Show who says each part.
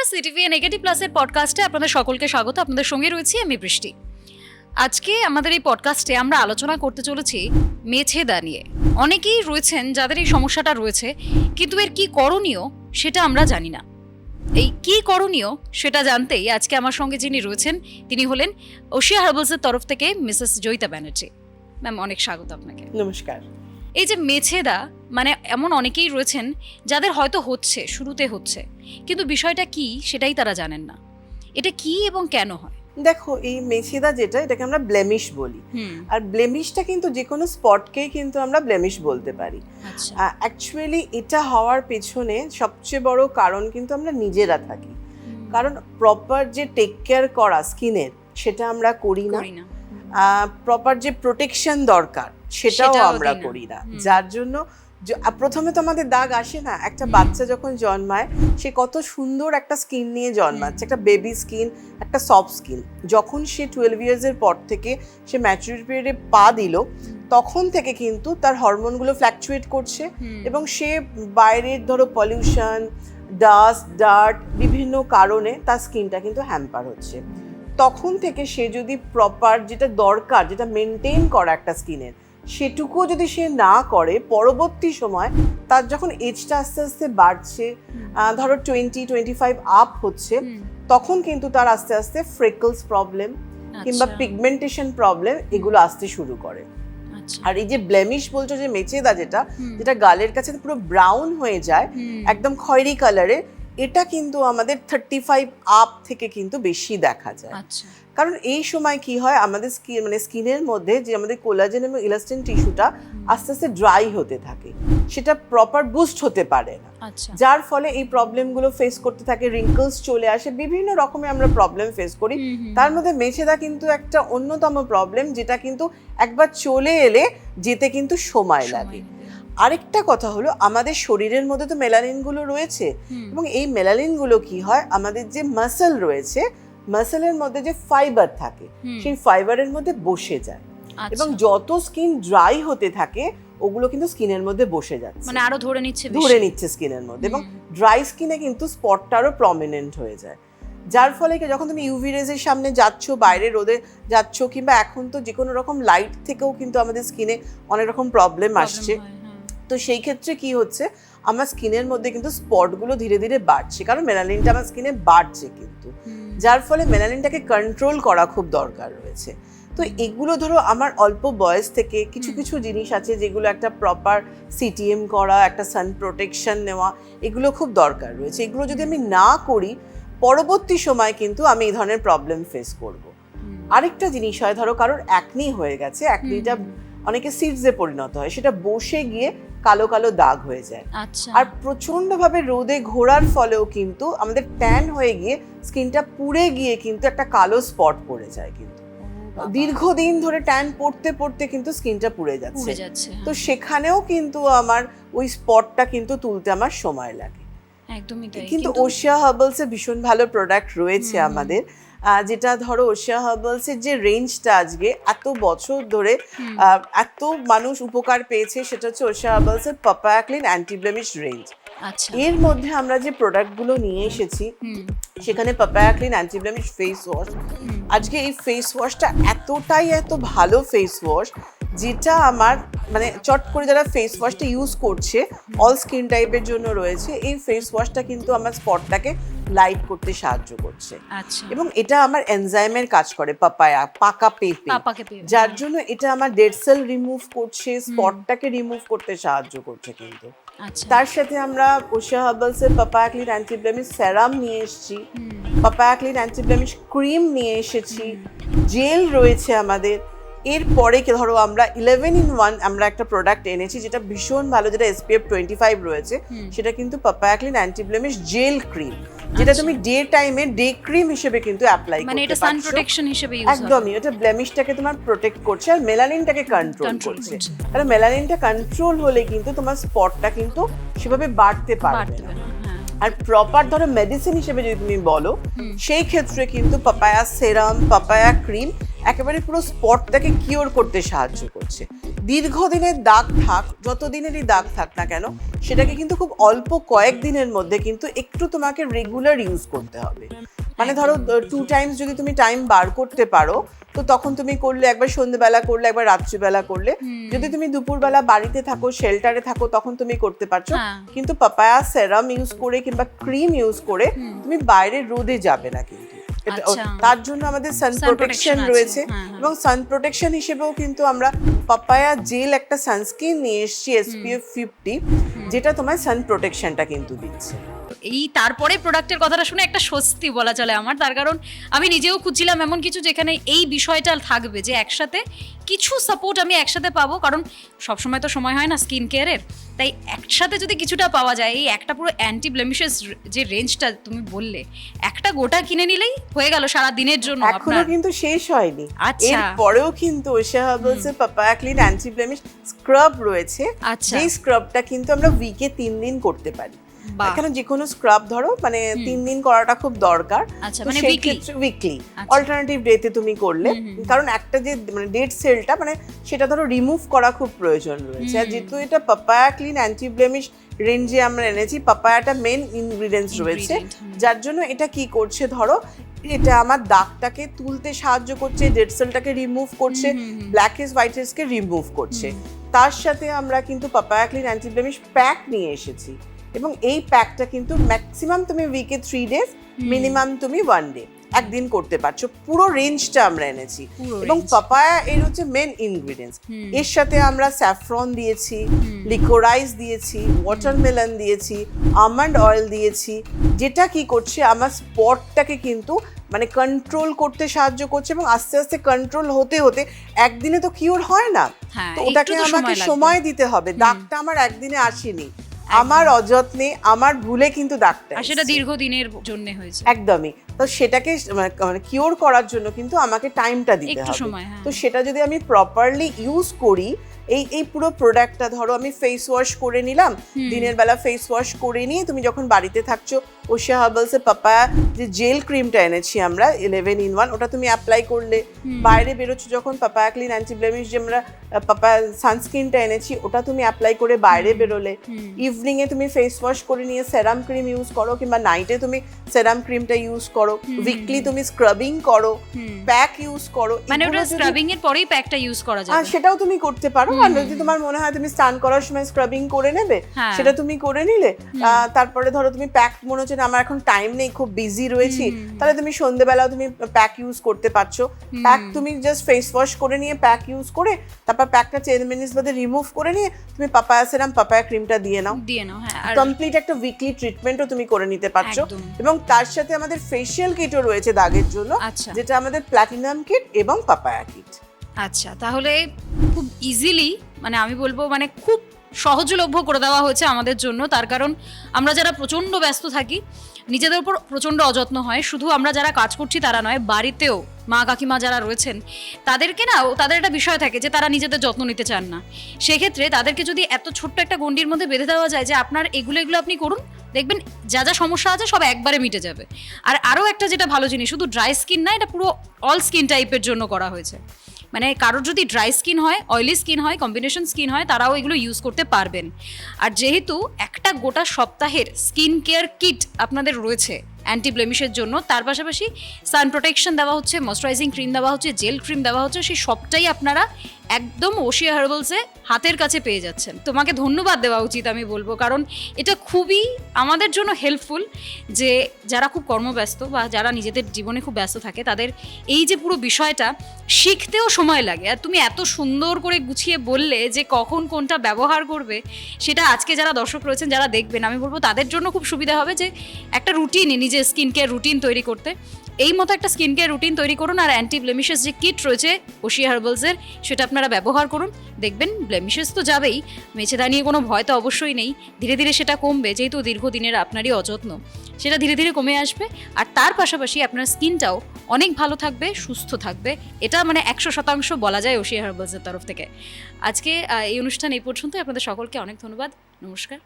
Speaker 1: নমস্কার, CTV negative প্লাসের পডকাস্টে আপনাদের সকলকে স্বাগত। আপনাদের সঙ্গে রয়েছি আমি বৃষ্টি। আজকে আমাদের এই পডকাস্টে আমরা আলোচনা করতে চলেছি মেছেদা নিয়ে। অনেকেই রয়েছেন যাদের এই সমস্যাটা রয়েছে, কিন্তু এর কি করণীয় সেটা আমরা জানি না। এই কি করণীয় সেটা জানতেই আজকে আমার সঙ্গে যিনি রয়েছেন তিনি হলেন ওশিয়া হার্বালসের তরফ থেকে মিসেস জয়িতা ব্যানার্জি। ম্যাম, অনেক স্বাগত আপনাকে।
Speaker 2: নমস্কার।
Speaker 1: এই যে মেছেদা, মানে এমন অনেকেই রয়েছেন যাদের হয়তো হচ্ছে, শুরুতে হচ্ছে, কিন্তু বিষয়টা কি সেটাই তারা জানেন না। এটা কি এবং কেন হয়?
Speaker 2: দেখো, এই মেছেদা যেটা, এটাকে আমরা ব্লেমিশ বলি। আর ব্লেমিশটা কিন্তু যে কোনো স্পটকেই কিন্তু আমরা ব্লেমিশ বলতে পারি। অ্যাকচুয়ালি এটা হওয়ার পেছনে সবচেয়ে বড় কারণ কিন্তু আমরা নিজেরা থাকি। কারণ প্রপার যে টেক কেয়ার করা স্কিনের সেটা আমরা করি না। প্রপার যে প্রোটেকশন দরকার সেটাও আমরা করি না, যার জন্য প্রথমে তো আমাদের দাগ আসে না। একটা বাচ্চা যখন জন্মায় সে কত সুন্দর একটা স্কিন নিয়ে জন্মাচ্ছে, একটা বেবি স্কিন, একটা সফট স্কিন। যখন সে 12 ইয়ার্সের পর থেকে সে ম্যাচুরিটি পিরিয়ডে পা দিল, তখন থেকে কিন্তু তার হরমোনগুলো ফ্ল্যাকচুয়েট করছে এবং সে বাইরের ধরো পলিউশন, ডাস্ট, ডার্ট, বিভিন্ন কারণে তার স্কিনটা কিন্তু হ্যাম্পার হচ্ছে। তখন থেকে সে যদি প্রপার যেটা দরকার, যেটা মেনটেন করা একটা স্কিনের, সেটুকুও যদি সে না করে, পরবর্তী সময় তার যখন এজটা আস্তে আস্তে বাড়ছে, ধরো 20-25 আপ হচ্ছে, তখন কিন্তু তার আস্তে আস্তে ফ্রেকলস প্রবলেম কিংবা পিগমেন্টেশন প্রবলেম এগুলো আসতে শুরু করে। আর এই যে ব্লেমিশ বলছো, যে মেছেদা যেটা গালের কাছে পুরো ব্রাউন হয়ে যায়, একদম খয়েরি কালারে, এটা কিন্তু আমাদের 35 আপ থেকে কিন্তু বেশি দেখা যায়। কারণ এই সময় কি হয়, আমাদের স্কিনের মধ্যে যে আমাদের কোলাজেন এবং ইলাস্টিন টিস্যুটা আস্তে আস্তে ড্রাই হতে থাকে, সেটা প্রপার বুস্ট হতে পারে না, যার ফলে এই প্রবলেমগুলো ফেস করতে থাকে। রিঙ্কলস চলে আসে, বিভিন্ন রকমের আমরা প্রবলেম ফেস করি। তার মধ্যে মেছেদা কিন্তু একটা অন্যতম প্রবলেম, যেটা কিন্তু একবার চলে এলে যেতে কিন্তু সময় লাগে। আরেকটা কথা হলো, আমাদের শরীরের মধ্যে তো মেলানিনগুলো রয়েছে, এবং এই মেলানিনগুলো কি হয়, আমাদের যে মাসল রয়েছে, মাসলের মধ্যে যে ফাইবার থাকে, সেই ফাইবারের মধ্যে বসে যায়, এবং যত স্কিন ড্রাই হতে থাকে ওগুলো কিন্তু স্কিনের মধ্যে বসে যাচ্ছে,
Speaker 1: মানে আরো ধরে নিচ্ছে
Speaker 2: স্কিনের মধ্যে, এবং ড্রাই স্কিনে কিন্তু স্পটটা আরো প্রমিনেন্ট হয়ে যায়। যার ফলে যখন তুমি ইউভি রেজের সামনে যাচ্ছ, বাইরে রোদে যাচ্ছ, কিংবা এখন তো যে কোনো রকম লাইট থেকেও কিন্তু আমাদের স্কিনে অনেক রকম প্রবলেম আসছে, তো সেই ক্ষেত্রে কি হচ্ছে, আমার স্কিনের মধ্যে কিন্তু স্পটগুলো ধীরে ধীরে বাড়ছে, কারণ মেলানিনটা আমার স্কিনে বাড়ছে কিন্তু, যার ফলে মেলানিনটাকে কন্ট্রোল করা খুব দরকার রয়েছে। তো এগুলো ধরো আমার অল্প বয়স থেকে কিছু কিছু জিনিস আছে যেগুলো একটা প্রপার সিটিএম করা, একটা সান প্রোটেকশন নেওয়া, এগুলো খুব দরকার রয়েছে। এগুলো যদি আমি না করি, পরবর্তী সময় কিন্তু আমি এই ধরনের প্রবলেম ফেস করব। আরেকটা জিনিস হয়, ধরো কারোর অ্যাকনি হয়ে গেছে, অ্যাকনিটা অনেকে সিডসে পরিণত হয়, সেটা বসে গিয়ে কালো কালো দাগ হয়ে যায়। আর প্রচন্ড ভাবে রোদে ঘোরার ফলেও কিন্তু আমাদের ট্যান হয়ে গিয়ে স্কিনটা পুড়ে গিয়ে কিন্তু একটা কালো স্পট পড়ে যায়। কিন্তু দীর্ঘদিন ধরে ট্যান পড়তে পড়তে কিন্তু স্কিনটা পুড়ে যাচ্ছে, তো সেখানেও কিন্তু আমার ওই স্পটটা কিন্তু তুলতে আমার সময় লাগে। কিন্তু ওশিয়া হার্বালসে ভীষণ ভালো প্রোডাক্ট রয়েছে আমাদের, যেটা ধরো ওশিয়া হার্বালসের যে রেঞ্জটা আজকে এত বছর ধরে এত মানুষ উপকার পেয়েছে, সেটা হচ্ছে ওশিয়া হার্বালসের papaya clean anti blemish range. এর মধ্যে আমরা যে প্রোডাক্টগুলো নিয়ে এসেছি, সেখানে papaya clean anti blemish face wash. আজকে এই ফেস ওয়াশটা এতটাই এত ভালো ফেস ওয়াশ, যেটা আমার মানে চট করে যারা ফেস ওয়াশটা ইউজ করছে, অল স্কিন টাইপের জন্য রয়েছে। এই ফেস ওয়াশটা কিন্তু আমার স্পটটাকে লাইট করতে সাহায্য করছে, এবং এটা আমার এনজাইমের কাজ করে, পাকা পেঁপে, যার জন্য এটা আমার ডেড সেল রিমুভ করছে, স্পটটাকে রিমুভ করতে সাহায্য করছে। কিন্তু তার সাথে আমরা ওশিয়া হার্বালসের papaya clean anti blemish serum নিয়ে এসেছি, papaya clean anti blemish cream নিয়ে এসেছি, জেল রয়েছে আমাদের। এরপরে ধরো আমরা 11-in-1 আমরা একটা প্রোডাক্ট এনেছি, যেটা ভীষণ ভালো, যেটা SPF 25 রয়েছে, সেটা কিন্তু papaya clean anti blemish jail cream, যেটা তুমি ডে টাইমে ডে ক্রিম হিসেবে কিন্তু অ্যাপ্লাই করতে পারছো, মানে এটা সান প্রোটেকশন হিসেবে ইউজ হয়। একদমই, এটা ব্লেমিশটাকে তোমার প্রোটেক্ট করছে আর মেলানিনটাকে কন্ট্রোল করছে। কারণ মেলানিনটা কন্ট্রোল হলে কিন্তু তোমার স্পটটা কিন্তু সেভাবে বাড়তে পারবে না। আর প্রপার ধরো মেডিসিন হিসেবে যদি তুমি বলো, সেই ক্ষেত্রে কিন্তু পাপায়া সেরাম, পাপায়া ক্রিম একেবারে পুরো স্পটটাকে কিওর করতে সাহায্য করছে। দীর্ঘদিনের দাগ থাক, যত দিনেরই দাগ থাক না কেন, সেটাকে কিন্তু খুব অল্প কয়েক দিনের মধ্যে কিন্তু একটু তোমাকে রেগুলার ইউজ করতে হবে। মানে ধরো 2 টাইমস যদি তুমি টাইম বার করতে পারো, তো তখন তুমি করলে, একবার সন্ধ্যেবেলা করলে, একবার রাত্রিবেলা করলে। যদি তুমি দুপুরবেলা বাড়িতে থাকো, শেল্টারে থাকো, তখন তুমি করতে পারছো। কিন্তু পাপায়া সেরাম ইউজ করে কিংবা ক্রিম ইউজ করে তুমি বাইরে রোদে যাবে না কিন্তু। তার জন্য আমাদের সান প্রোটেকশন রয়েছে, এবং সান প্রোটেকশন হিসেবেও কিন্তু আমরা পাপায়া জেল একটা সানস্ক্রিন নিয়ে এসেছি SPF 50, যেটা তোমার সান প্রোটেকশনটা কিন্তু দিচ্ছে।
Speaker 1: এই তারপরে প্রোডাক্টের কথাটা শুনে একটা স্বস্তি বলা চলে আমার, তার কারণ আমি নিজেও খুঁজছিলাম এমন কিছু যেখানে এই বিষয়টা থাকবে, যে একসাথে কিছু সাপোর্ট আমি একসাথে পাবো, কারণ সবসময় তো সময় হয় না স্কিন কেয়ারের, তাই একসাথে যদি কিছুটা পাওয়া যায়, এই একটা পুরো অ্যান্টি ব্লেমিশেস যে রেঞ্জটা তুমি বললে, একটা গোটা কিনে নিলেই হয়ে গেল সারা দিনের জন্য।
Speaker 2: এখনো কিন্তু শেষ হয়নি, এর পরেও কিন্তু ওশিয়া হার্বালসের papaya clean anti blemish scrub রয়েছে, যেই স্ক্রাবটা কিন্তু আমরা উইকে 3 দিন করতে পারি। এখানে যে কোনো স্ক্রাব ধরো মানে 3 দিন করাটা খুব দরকার, মানে সেই ক্ষেত্রে উইকলি অল্টারনেটিভ ডেতে তুমি করলে, কারণ একটা যে মানে ডেড সেলটা মানে সেটা ধরো রিমুভ করা খুব প্রয়োজন রয়েছে। আর যেহেতু এটা পাপায়া ক্লিন অ্যান্টি ব্লেমিশ রেঞ্জে আমরা এনেছি, পাপায়াটা মেন ইনগ্রিডিয়েন্টস রয়েছে, যার জন্য এটা কি করছে, ধরো এটা আমার দাগটাকে তুলতে সাহায্য করছে, ডেড সেলটাকে রিমুভ করছে, ব্ল্যাক হেডস হোয়াইট হেডসকে রিমুভ করছে। তার সাথে আমরা কিন্তু papaya clean anti blemish pack নিয়ে এসেছি, এবং এই প্যাকটা কিন্তু ম্যাক্সিমাম তুমি উইকে 3 ডেজ, মিনিমাম তুমি 1 ডে, একদিন করতে পারছো। পুরো রেঞ্জটা আমরা এনেছি, এবং পাপায়া এর হচ্ছে মেন ইনগ্রিডিয়েন্টস। এর সাথে আমরা স্যাফরন দিয়েছি, লিকোরাইজ দিয়েছি, ওয়াটারমেলন দিয়েছি, আমন্ড অয়েল দিয়েছি, যেটা কি করছে আমার স্পটটাকে কিন্তু মানে কন্ট্রোল করতে সাহায্য করছে, এবং আস্তে আস্তে কন্ট্রোল হতে হতে একদিনে তো কিওর হয় না, তো ওটাকে আমাকে সময় দিতে হবে। দাগটা আমার একদিনে আসেনি, আমার অযত্নে, আমার ভুলে কিন্তু দাগটা,
Speaker 1: আর সেটা দীর্ঘদিনের জন্য হয়েছে।
Speaker 2: একদমই। তো সেটাকে মানে কিওর করার জন্য কিন্তু আমাকে টাইমটা দিতে হবে। তো সেটা যদি আমি প্রপারলি ইউজ করি, এই পুরো প্রোডাক্টটা ধরো আমি ফেস ওয়াশ করে নিলাম, দিনের বেলা ফেস ওয়াশ করে নিয়ে তুমি যখন বাড়িতে থাকছো, ওশিয়া হার্বালসের পাপায়া যে জেল ক্রিমটা এনেছি আমরা 11 in 1, ওটা তুমি অ্যাপ্লাই করলে, বাইরে বেরোচ্ছ যখন পাপায়া ক্লিন অ্যান্টি ব্লেমিশ যে আমরা পাপায়া সানস্ক্রিনটা এনেছি, ওটা তুমি অ্যাপ্লাই করে বাইরে বেরোলে, ইভিনিং এ তুমি ফেস ওয়াশ করে নিয়ে সেরাম ক্রিম ইউজ করো, কিংবা নাইটে তুমি সেরাম ক্রিমটা ইউজ করো, উইকলি তুমি স্ক্রাবিং করো, প্যাক ইউজ করো,
Speaker 1: মানে ওটা স্ক্রাবিং এর পরেই প্যাকটা ইউজ করা যাবে,
Speaker 2: সেটাও তুমি করতে পারো। আর যদি তোমার মনে হয় তুমি স্নান করার সময় স্ক্রাবিং করে নেবে, সেটা তুমি করে নিলে, তারপরে ধরো তুমি প্যাক মনে হচ্ছে আমার এখন টাইম নেই, খুব বিজি রয়েছি, তাহলে তুমি সন্ধ্যেবেলাও তুমি প্যাক ইউজ করতে পারছো। প্যাক তুমি জাস্ট ফেস ওয়াশ করে নিয়ে প্যাক ইউজ করে, তারপর প্যাকটা 10 মিনিটস বাদে রিমুভ করে নিয়ে তুমি পাপায়া সেরাম, পাপায়া ক্রিমটা দিয়ে নাও, কমপ্লিট একটা উইকলি ট্রিটমেন্টও তুমি করে নিতে পারছো। এবং তার সাথে আমাদের ফেশিয়াল কিটও রয়েছে দাগের জন্য, যেটা আমাদের প্ল্যাটিনাম কিট এবং পাপায়া কিট।
Speaker 1: আচ্ছা, তাহলে খুব ইজিলি, মানে আমি বলবো মানে খুব সহজলভ্য করে দেওয়া হয়েছে আমাদের জন্য, তার কারণ আমরা যারা প্রচণ্ড ব্যস্ত থাকি, নিজেদের উপর প্রচণ্ড অযত্ন হয়, শুধু আমরা যারা কাজ করছি তারা নয়, বাড়িতেও মা কাকিমা যারা রয়েছেন তাদেরকে না, তাদের একটা বিষয় থাকে যে তারা নিজেদের যত্ন নিতে চান না। সেক্ষেত্রে তাদেরকে যদি এত ছোট্ট একটা গণ্ডির মধ্যে বেঁধে দেওয়া যায় যে আপনার এগুলো আপনি করুন, দেখবেন যা যা সমস্যা আছে সব একবারে মিটে যাবে। আর আরও একটা যেটা ভালো জিনিস, শুধু ড্রাই স্কিন না, এটা পুরো অল স্কিন টাইপের জন্য করা হয়েছে। মানে কারোর যদি ড্রাই স্কিন হয়, অয়েলি স্কিন হয়, কম্বিনেশন স্কিন হয়, তারাও এগুলো ইউজ করতে পারবেন। আর যেহেতু একটা গোটা সপ্তাহের স্কিন কেয়ার কিট আপনাদের রয়েছে অ্যান্টি ব্লেমিশের জন্য, তার পাশাপাশি সান প্রোটেকশন দেওয়া হচ্ছে, ময়শ্চারাইজিং ক্রিম দেওয়া হচ্ছে, জেল ক্রিম দেওয়া হচ্ছে, সেই সবটাই আপনারা একদম ওশিয়া হার্বালসে হাতের কাছে পেয়ে যাচ্ছেন। তোমাকে ধন্যবাদ দেওয়া উচিত আমি বলবো, কারণ এটা খুবই আমাদের জন্য হেল্পফুল, যে যারা খুব কর্মব্যস্ত বা যারা নিজেদের জীবনে খুব ব্যস্ত থাকে, তাদের এই যে পুরো বিষয়টা শিখতেও সময় লাগে। আর তুমি এত সুন্দর করে গুছিয়ে বললে যে কখন কোনটা ব্যবহার করবে, সেটা আজকে যারা দর্শক রয়েছেন, যারা দেখবেন, আমি বলবো তাদের জন্য খুব সুবিধা হবে যে একটা রুটিন, নিজের স্কিন কেয়ার রুটিন তৈরি করতে। এই মতো একটা স্কিন কেয়ার রুটিন তৈরি করুন, আর অ্যান্টি ব্লেমিশেস যে কিট রয়েছে ওশিয়া হার্বালসের, সেটা আপনারা ব্যবহার করুন, দেখবেন ব্লেমিশেস তো যাবেই, মেছেদা নিয়ে কোনো ভয় তো অবশ্যই নেই, ধীরে ধীরে সেটা কমবে, যেহেতু দীর্ঘদিনের আপনারই অযত্ন, সেটা ধীরে ধীরে কমে আসবে। আর তার পাশাপাশি আপনার স্কিনটাও অনেক ভালো থাকবে, সুস্থ থাকবে, এটা মানে 100% বলা যায় ওশিয়া হার্বালসের তরফ থেকে। আজকে এই অনুষ্ঠান এই পর্যন্ত, আপনাদের সকলকে অনেক ধন্যবাদ। নমস্কার।